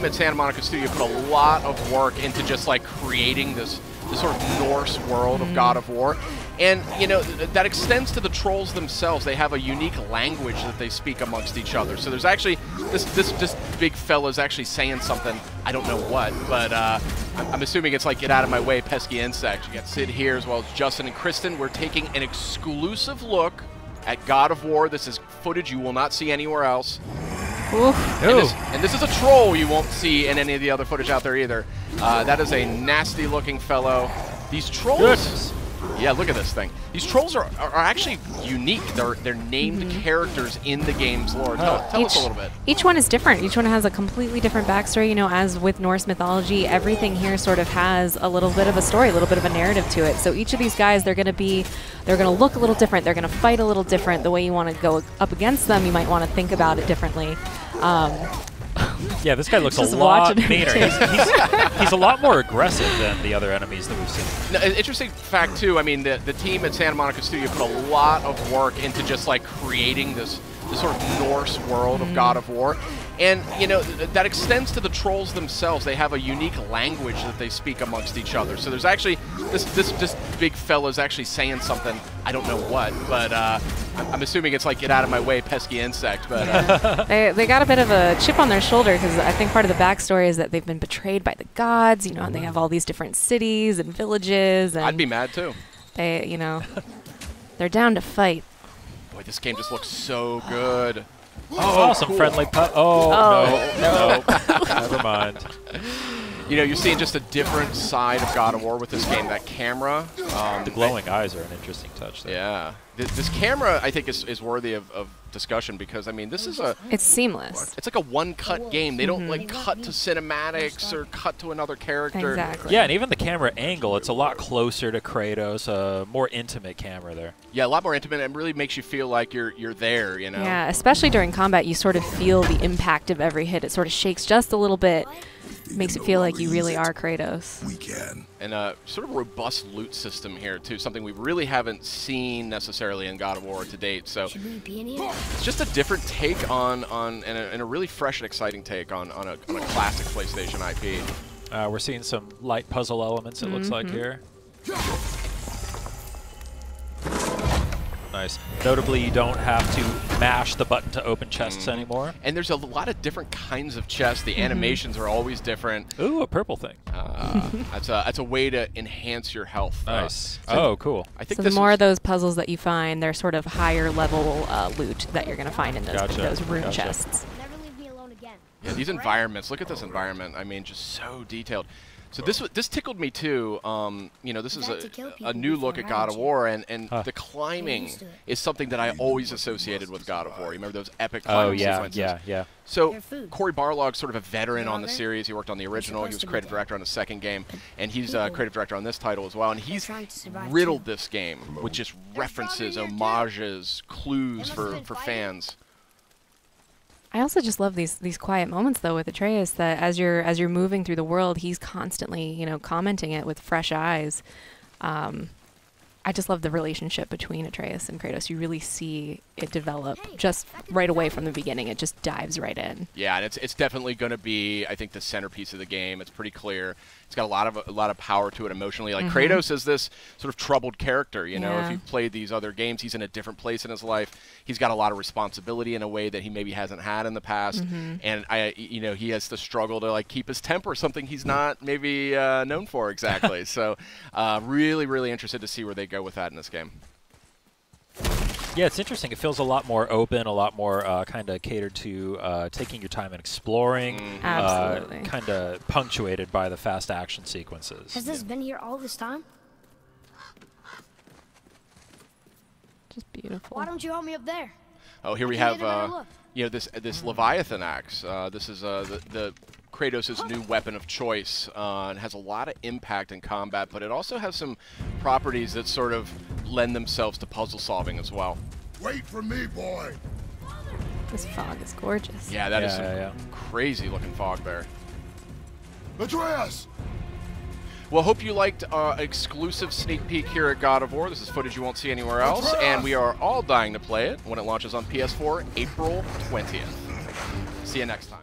team at Santa Monica Studio put a lot of work into just like creating this sort of Norse world of God of War. And, you know, that extends to the trolls themselves. They have a unique language that they speak amongst each other. So there's actually, this big fella's actually saying something, I don't know what, but I'm assuming it's like, get out of my way, pesky insect. You got Sid here as well as Justin and Kristen. We're taking an exclusive look at God of War. This is footage you will not see anywhere else. And this is a troll you won't see in any of the other footage out there either. That is a nasty looking fellow. These trolls... Goodness. Yeah, look at this thing. These trolls are actually unique. They're named characters in the game's lore. Tell us a little bit. Each one is different. Each one has a completely different backstory. You know, as with Norse mythology, everything here sort of has a little bit of a story, a little bit of a narrative to it. So each of these guys, they're going to look a little different. They're going to fight a little different. The way you want to go up against them, you might want to think about it differently. Yeah, this guy looks a lot meaner. He's a lot more aggressive than the other enemies that we've seen. Now, interesting fact, too, I mean, the team at Santa Monica Studio put a lot of work into just, like, creating this sort of Norse world of God of War. And, you know, that extends to the trolls themselves. They have a unique language that they speak amongst each other. So there's actually, this big fella's actually saying something, I don't know what, but I'm assuming it's like, get out of my way, pesky insect. But they got a bit of a chip on their shoulder because I think part of the backstory is that they've been betrayed by the gods, you know, and they have all these different cities and villages. And I'd be mad, too. They, you know, they're down to fight. Boy, this game just looks so good. Oh, some cool. Friendly putt. No, never mind. You know, you're seeing just a different side of God of War with this game. That camera. The glowing eyes are an interesting touch there. Yeah. This camera, I think, is worthy of discussion because, I mean, this is a... It's seamless. It's like a one-cut game. They don't, like, cut to cinematics or cut to another character. Exactly. Yeah, and even the camera angle, it's a lot closer to Kratos, a more intimate camera there. Yeah, a lot more intimate and really makes you feel like you're there, you know? Yeah, especially during combat, you sort of feel the impact of every hit. It sort of shakes just a little bit. Makes it feel like you really are Kratos. We can. And sort of robust loot system here, too. Something we really haven't seen necessarily in God of War to date. So it's just a different take on and a really fresh and exciting take on a classic PlayStation IP. We're seeing some light puzzle elements, it looks like here. Nice. Notably, you don't have to mash the button to open chests anymore. And there's a lot of different kinds of chests. The animations are always different. Ooh, a purple thing. That's a way to enhance your health. Nice. Cool. I think so the more of those puzzles that you find, they're sort of higher level loot that you're going to find in those rune chests. Never leave me alone again. Yeah, these environments. Look at this environment. I mean, just so detailed. So this tickled me too. You know, this is a new look at God of War, and the climbing is something that I always associated with God of War. You remember those epic climbing sequences? Yeah. So Cory Barlog's sort of a veteran on the series. He worked on the original. He was creative director on the second game, and he's creative director on this title as well. And he's riddled this game with just references, homages, clues for fans. I also just love these quiet moments though with Atreus, that as you're moving through the world, he's constantly, you know, commenting it with fresh eyes. I just love the relationship between Atreus and Kratos. You really see it develop just right away from the beginning. It just dives right in. Yeah, and it's definitely going to be, I think, the centerpiece of the game. It's pretty clear. It's got a lot of power to it emotionally. Like Kratos is this sort of troubled character. You know, if you've played these other games, he's in a different place in his life. He's got a lot of responsibility in a way that he maybe hasn't had in the past. And you know, he has to struggle to like keep his temper, something he's not maybe known for exactly. So, really, really interested to see where they go with that in this game. Yeah, it's interesting. It feels a lot more open, a lot more kind of catered to taking your time and exploring. Absolutely. Kind of punctuated by the fast action sequences. Has this been here all this time? Just beautiful. Why don't you help me up there? Oh, here we have you know, this Leviathan axe. This is the Kratos' new weapon of choice. It has a lot of impact in combat, but it also has some properties that sort of lend themselves to puzzle solving as well. Wait for me, boy. This fog is gorgeous. Yeah, that is some crazy looking fog there. Atreus! Well, hope you liked exclusive sneak peek here at God of War. This is footage you won't see anywhere else, and we are all dying to play it when it launches on PS4 April 20th. See you next time.